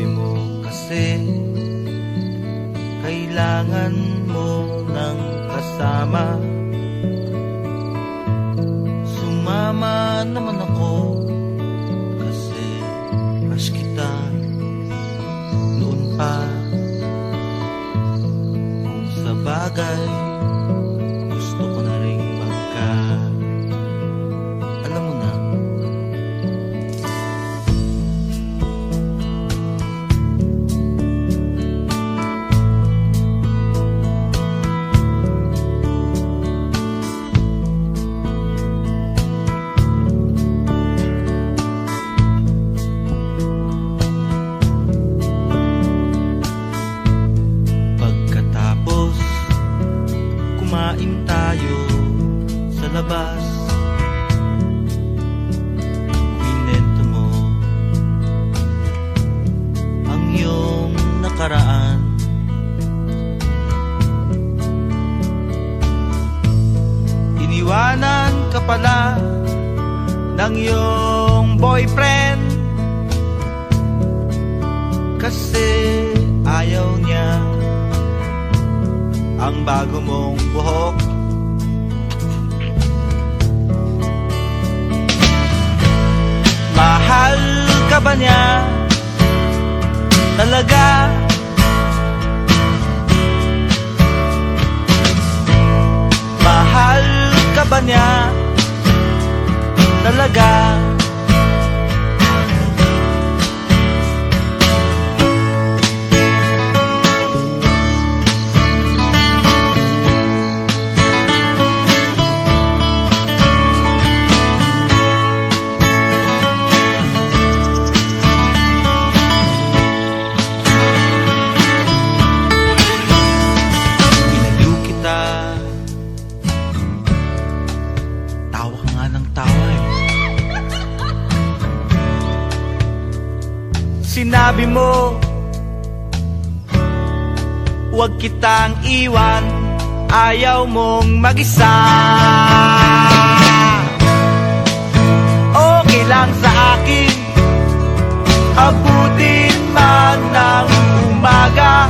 Sabi mo kasi kailangan mo ng kasama. Sumama naman ako kasi crush kita noon pa. Kung sa bagay gusto ko na rin magka, alam mo na. Pagkatapos kumain tayo sa labas, kwento mo ang iyong nakaraan. Iniwanan ka pala ng iyong boyfriend kasi ayaw niya ang bago mong buhok. Mahal ka ba niya talaga? Mahal ka ba niya talaga? Tawa ka nga ng tawa eh. Sinabi mo huwag kitang iwan, ayaw mong mag-isa. Okay lang sa akin, abutin man ng umaga.